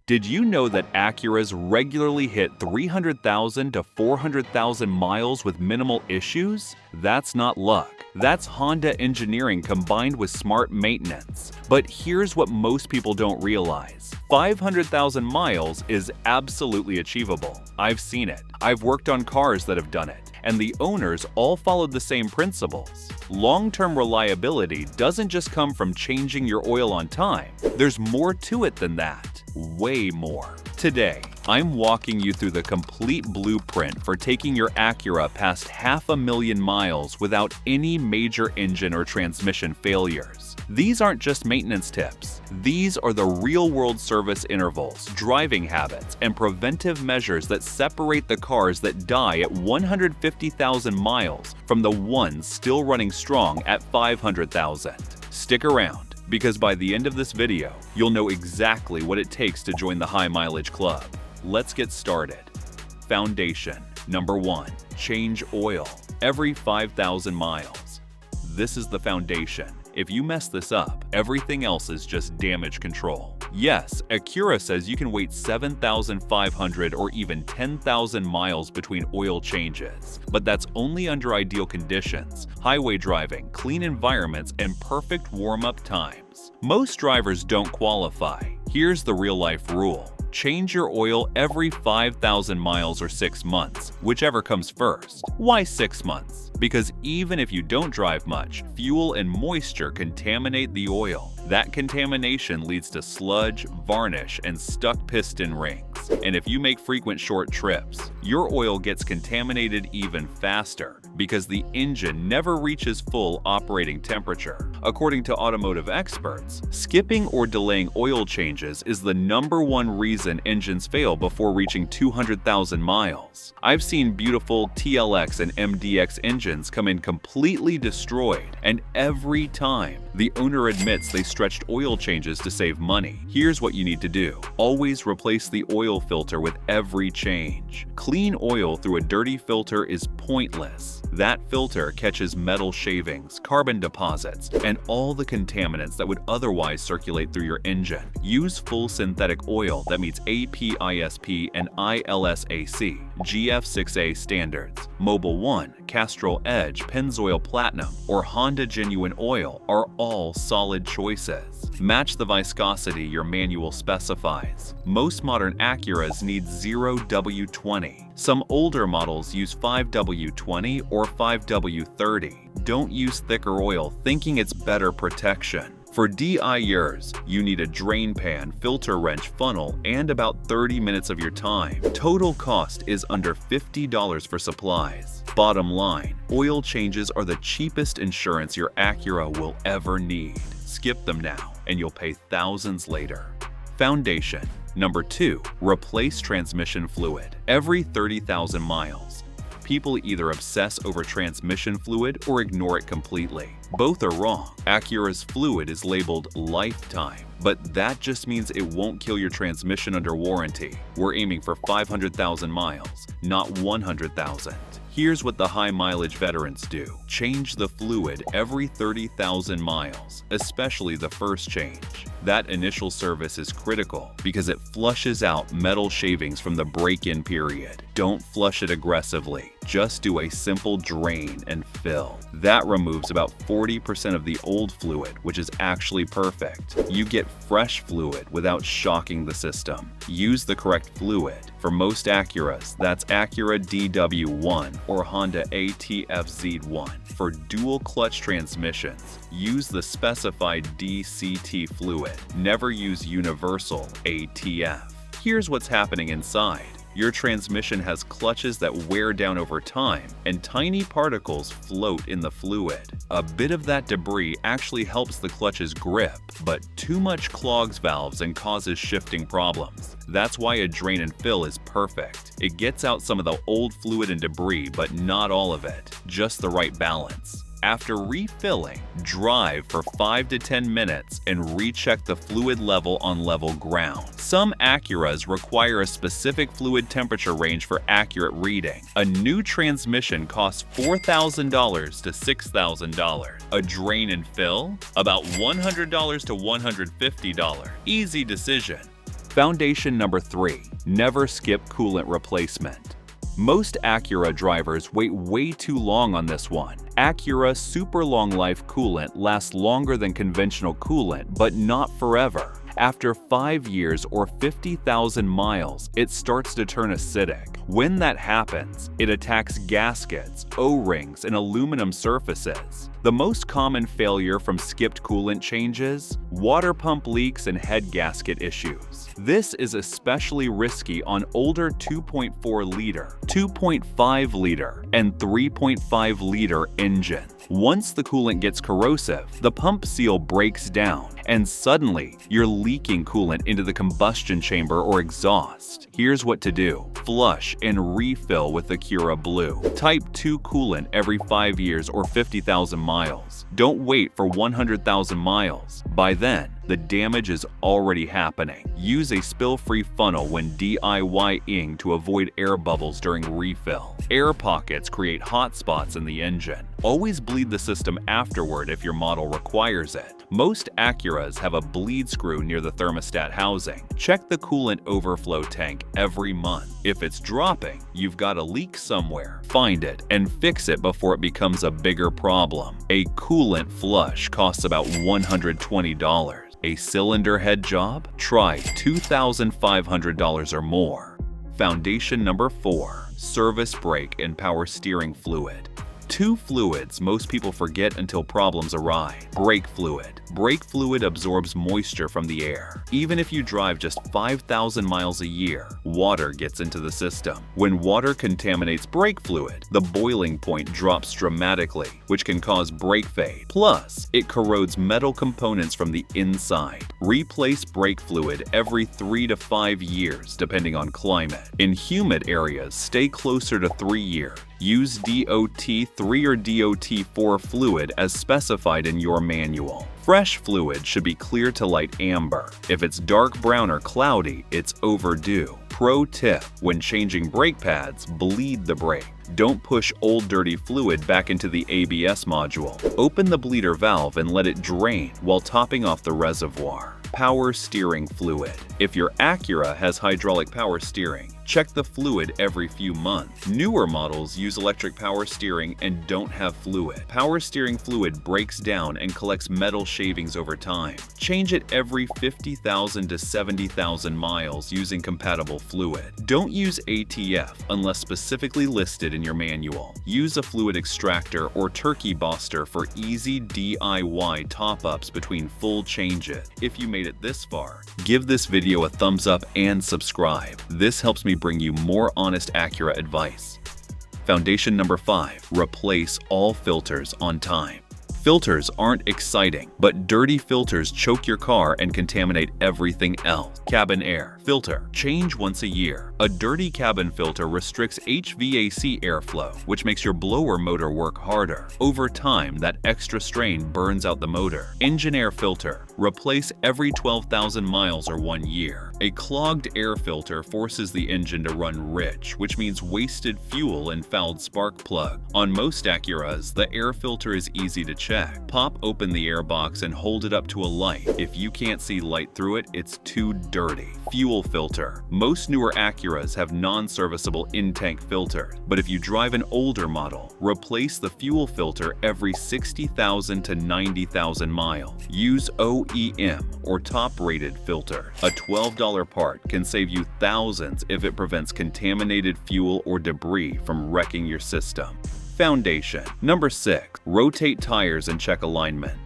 Did you know that Acuras regularly hit 300,000 to 400,000 miles with minimal issues? That's not luck. That's Honda engineering combined with smart maintenance. But here's what most people don't realize. 500,000 miles is absolutely achievable. I've seen it. I've worked on cars that have done it. And the owners all followed the same principles. Long-term reliability doesn't just come from changing your oil on time. There's more to it than that. Way more. Today, I'm walking you through the complete blueprint for taking your Acura past 500,000 miles without any major engine or transmission failures. These aren't just maintenance tips. These are the real-world service intervals, driving habits, and preventive measures that separate the cars that die at 150,000 miles from the ones still running strong at 500,000. Stick around, because by the end of this video, you'll know exactly what it takes to join the high mileage club. Let's get started. Foundation. Number 1. Change oil every 5,000 miles. This is the foundation. If you mess this up, everything else is just damage control. Yes, Acura says you can wait 7,500 or even 10,000 miles between oil changes, but that's only under ideal conditions, highway driving, clean environments, and perfect warm-up times. Most drivers don't qualify. Here's the real-life rule. Change your oil every 5,000 miles or 6 months, whichever comes first. Why 6 months? Because even if you don't drive much, fuel and moisture contaminate the oil. That contamination leads to sludge, varnish, and stuck piston rings. And if you make frequent short trips, your oil gets contaminated even faster because the engine never reaches full operating temperature. According to automotive experts, skipping or delaying oil changes is the #1 reason engines fail before reaching 200,000 miles. I've seen beautiful TLX and MDX engines come in completely destroyed, and every time, the owner admits they stretched oil changes to save money. Here's what you need to do. Always replace the oil filter with every change. Clean oil through a dirty filter is pointless. That filter catches metal shavings, carbon deposits, and all the contaminants that would otherwise circulate through your engine. Use full synthetic oil that meets APISP and ILSAC, GF6A standards. Mobil 1, Castrol Edge, Pennzoil Platinum, or Honda Genuine Oil are all solid choices. Match the viscosity your manual specifies. Most modern Acuras need 0W20. Some older models use 5W20 or 5W30. Don't use thicker oil thinking it's better protection. For DIers, you need a drain pan, filter wrench, funnel, and about 30 minutes of your time. Total cost is under $50 for supplies. Bottom line, oil changes are the cheapest insurance your Acura will ever need. Skip them now, and you'll pay thousands later. Foundation. Number 2. Replace transmission fluid every 30,000 miles. People either obsess over transmission fluid or ignore it completely. Both are wrong. Acura's fluid is labeled lifetime, but that just means it won't kill your transmission under warranty. We're aiming for 500,000 miles, not 100,000. Here's what the high-mileage veterans do. Change the fluid every 30,000 miles, especially the first change. That initial service is critical because it flushes out metal shavings from the break-in period. Don't flush it aggressively. Just do a simple drain and fill. That removes about 40% of the old fluid, which is actually perfect. You get fresh fluid without shocking the system. Use the correct fluid. For most Acuras, that's Acura DW1 or Honda ATFZ1. For dual clutch transmissions, use the specified DCT fluid. Never use universal ATF. Here's what's happening inside. Your transmission has clutches that wear down over time, and tiny particles float in the fluid. A bit of that debris actually helps the clutch's grip, but too much clogs valves and causes shifting problems. That's why a drain and fill is perfect. It gets out some of the old fluid and debris, but not all of it. Just the right balance. After refilling, drive for 5 to 10 minutes and recheck the fluid level on level ground. Some Acuras require a specific fluid temperature range for accurate reading. A new transmission costs $4,000 to $6,000. A drain and fill? About $100 to $150. Easy decision. Foundation number 3. Never skip coolant replacement. Most Acura drivers wait way too long on this one. Acura super long life coolant lasts longer than conventional coolant, but not forever. After 5 years or 50,000 miles, it starts to turn acidic. When that happens, it attacks gaskets, O-rings, and aluminum surfaces. The most common failure from skipped coolant changes: water pump leaks and head gasket issues. This is especially risky on older 2.4-liter, 2.5-liter, and 3.5-liter engines. Once the coolant gets corrosive, the pump seal breaks down, and suddenly you're leaking coolant into the combustion chamber or exhaust. Here's what to do. Flush and refill with Acura Blue. Type 2 coolant every 5 years or 50,000 miles. Don't wait for 100,000 miles. By then, the damage is already happening. Use a spill-free funnel when DIY-ing to avoid air bubbles during refill. Air pockets create hot spots in the engine. Always bleed the system afterward if your model requires it. Most Acuras have a bleed screw near the thermostat housing. Check the coolant overflow tank every month. If it's dropping, you've got a leak somewhere. Find it and fix it before it becomes a bigger problem. A coolant flush costs about $120. A cylinder head job? Try $2,500 or more. Foundation number 4. Service brake and power steering fluid. 2 fluids most people forget until problems arise. Brake fluid. Brake fluid absorbs moisture from the air. Even if you drive just 5,000 miles a year, water gets into the system. When water contaminates brake fluid, the boiling point drops dramatically, which can cause brake fade. Plus, it corrodes metal components from the inside. Replace brake fluid every 3 to 5 years, depending on climate. In humid areas, stay closer to 3 years. Use DOT3 or DOT4 fluid as specified in your manual. Fresh fluid should be clear to light amber. If it's dark brown or cloudy, it's overdue. Pro tip: when changing brake pads, bleed the brake. Don't push old dirty fluid back into the ABS module. Open the bleeder valve and let it drain while topping off the reservoir. Power steering fluid. If your Acura has hydraulic power steering, check the fluid every few months. Newer models use electric power steering and don't have fluid. Power steering fluid breaks down and collects metal shavings over time. Change it every 50,000 to 70,000 miles using compatible fluid. Don't use ATF unless specifically listed in your manual. Use a fluid extractor or turkey boster for easy DIY top-ups between full changes. If you made it this far, give this video a thumbs up and subscribe. This helps me bring you more honest Acura advice. Foundation number 5. Replace all filters on time. Filters aren't exciting, but dirty filters choke your car and contaminate everything else. Cabin air filter. Change once a year. A dirty cabin filter restricts HVAC airflow, which makes your blower motor work harder. Over time, that extra strain burns out the motor. Engine air filter. Replace every 12,000 miles or 1 year. A clogged air filter forces the engine to run rich, which means wasted fuel and fouled spark plug. On most Acuras, the air filter is easy to check. Pop open the air box and hold it up to a light. If you can't see light through it, it's too dirty. Fuel filter. Most newer Acuras have non-serviceable in-tank filters, but if you drive an older model, replace the fuel filter every 60,000 to 90,000 miles. Use OEM or top-rated filter. A $12 part can save you thousands if it prevents contaminated fuel or debris from wrecking your system. Foundation. Number 6. Rotate tires and check alignment.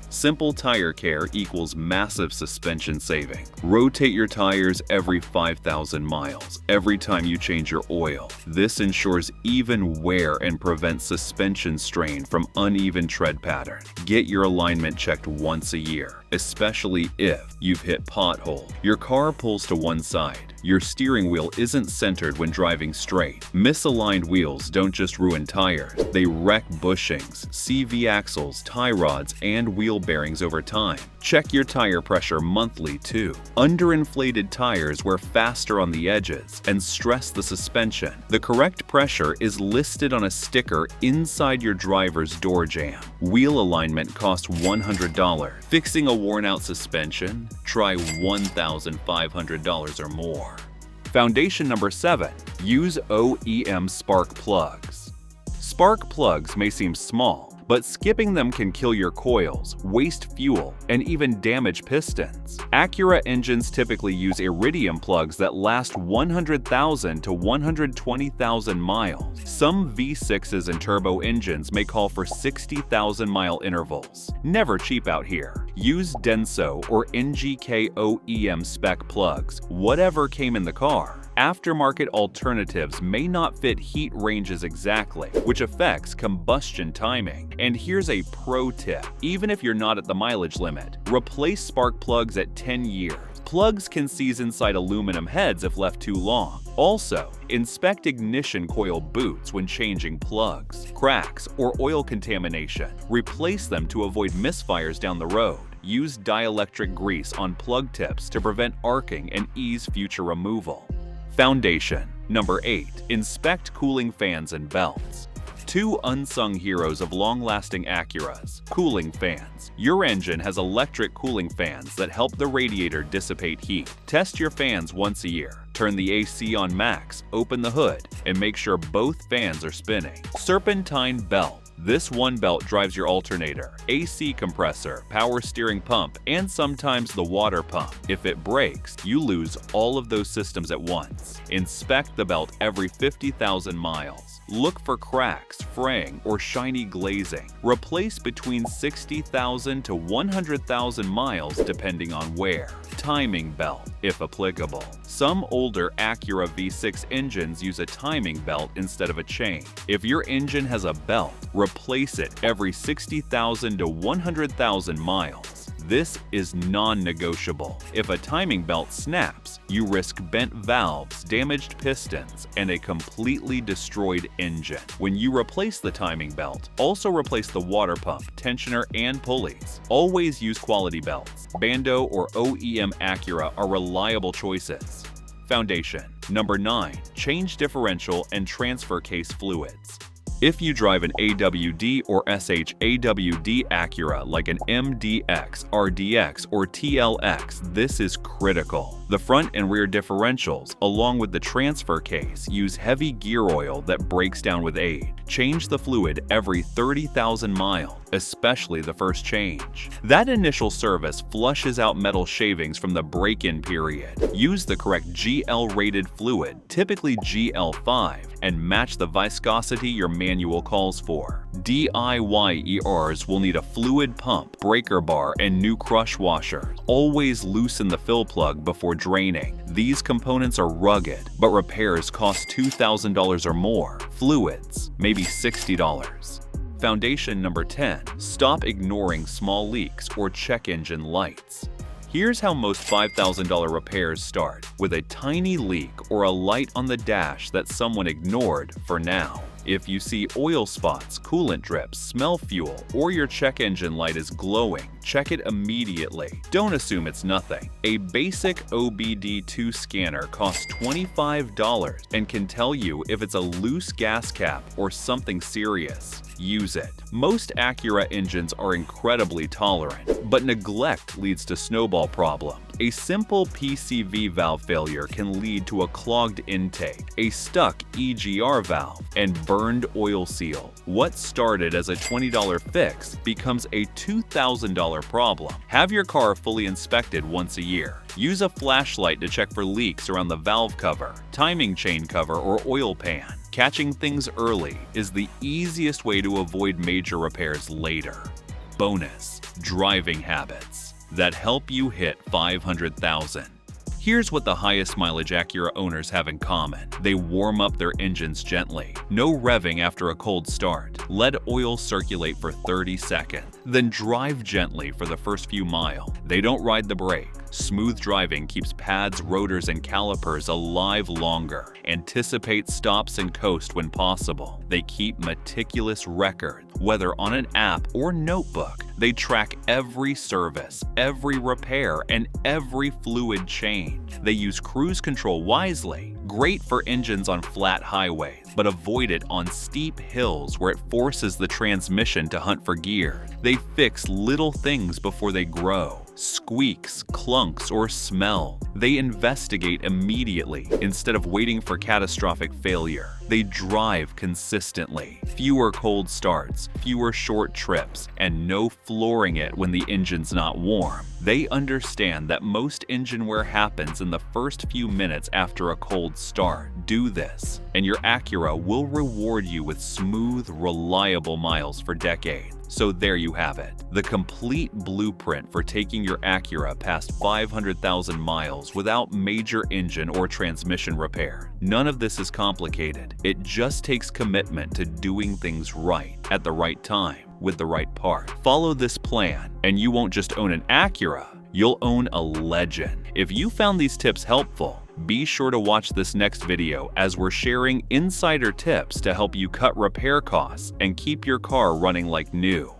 Simple tire care equals massive suspension saving. Rotate your tires every 5,000 miles, every time you change your oil. This ensures even wear and prevents suspension strain from uneven tread pattern. Get your alignment checked once a year, especially if you've hit potholes. Your car pulls to one side. Your steering wheel isn't centered when driving straight. Misaligned wheels don't just ruin tires, they wreck bushings, CV axles, tie rods, and wheel bearings over time. Check your tire pressure monthly too. Underinflated tires wear faster on the edges and stress the suspension. The correct pressure is listed on a sticker inside your driver's door jamb. Wheel alignment costs $100. Fixing a worn-out suspension? Try $1,500 or more. Foundation number 7. Use OEM spark plugs. Spark plugs may seem small, but skipping them can kill your coils, waste fuel, and even damage pistons. Acura engines typically use iridium plugs that last 100,000 to 120,000 miles. Some V6s and turbo engines may call for 60,000-mile intervals. Never cheap out here. Use Denso or NGK OEM spec plugs, whatever came in the car. Aftermarket alternatives may not fit heat ranges exactly, which affects combustion timing. And here's a pro tip: even if you're not at the mileage limit, replace spark plugs at 10 years. Plugs can seize inside aluminum heads if left too long. Also, inspect ignition coil boots when changing plugs. Cracks or oil contamination, replace them to avoid misfires down the road. Use dielectric grease on plug tips to prevent arcing and ease future removal. Foundation. Number 8. Inspect cooling fans and belts. Two unsung heroes of long-lasting Acuras: cooling fans. Your engine has electric cooling fans that help the radiator dissipate heat. Test your fans once a year. Turn the AC on max, open the hood, and make sure both fans are spinning. Serpentine belt. This one belt drives your alternator, AC compressor, power steering pump, and sometimes the water pump. If it breaks, you lose all of those systems at once. Inspect the belt every 50,000 miles. Look for cracks, fraying, or shiny glazing. Replace between 60,000 to 100,000 miles depending on wear. Timing belt, if applicable. Some older Acura V6 engines use a timing belt instead of a chain. If your engine has a belt, replace it every 60,000 to 100,000 miles. This is non-negotiable. If a timing belt snaps, you risk bent valves, damaged pistons, and a completely destroyed engine. When you replace the timing belt, also replace the water pump, tensioner, and pulleys. Always use quality belts. Bando or OEM Acura are reliable choices. Foundation. Number 9. Change differential and transfer case fluids. If you drive an AWD or SH-AWD Acura like an MDX, RDX, or TLX, this is critical. The front and rear differentials, along with the transfer case, use heavy gear oil that breaks down with age. Change the fluid every 30,000 miles, especially the first change. That initial service flushes out metal shavings from the break-in period. Use the correct GL-rated fluid, typically GL5, and match the viscosity your manual calls for. DIY ERs will need a fluid pump, breaker bar, and new crush washer. Always loosen the fill plug before draining. These components are rugged, but repairs cost $2,000 or more. Fluids, maybe $60. Foundation number 10. Stop ignoring small leaks or check engine lights. Here's how most $5,000 repairs start, with a tiny leak or a light on the dash that someone ignored for now. If you see oil spots, coolant drips, smell fuel, or your check engine light is glowing, check it immediately. Don't assume it's nothing. A basic OBD2 scanner costs $25 and can tell you if it's a loose gas cap or something serious. Use it. Most Acura engines are incredibly tolerant, but neglect leads to snowball problems. A simple PCV valve failure can lead to a clogged intake, a stuck EGR valve, and burned oil seal. What started as a $20 fix becomes a $2,000 problem. Have your car fully inspected once a year. Use a flashlight to check for leaks around the valve cover, timing chain cover, or oil pan. Catching things early is the easiest way to avoid major repairs later. Bonus: driving habits that help you hit 500,000. Here's what the highest mileage Acura owners have in common. They warm up their engines gently. No revving after a cold start. Let oil circulate for 30 seconds. Then drive gently for the first few miles. They don't ride the brake. Smooth driving keeps pads, rotors, and calipers alive longer. Anticipate stops and coast when possible. They keep meticulous records, whether on an app or notebook. They track every service, every repair, and every fluid change. They use cruise control wisely. Great for engines on flat highways, but avoid it on steep hills where it forces the transmission to hunt for gear. They fix little things before they grow. Squeaks, clunks, or smell. They investigate immediately instead of waiting for catastrophic failure. They drive consistently. Fewer cold starts, fewer short trips, and no flooring it when the engine's not warm. They understand that most engine wear happens in the first few minutes after a cold start. Do this, and your Acura will reward you with smooth, reliable miles for decades. So there you have it, the complete blueprint for taking your Acura past 500,000 miles without major engine or transmission repair. None of this is complicated. It just takes commitment to doing things right at the right time with the right part. Follow this plan, and you won't just own an Acura, you'll own a legend. If you found these tips helpful, be sure to watch this next video as we're sharing insider tips to help you cut repair costs and keep your car running like new.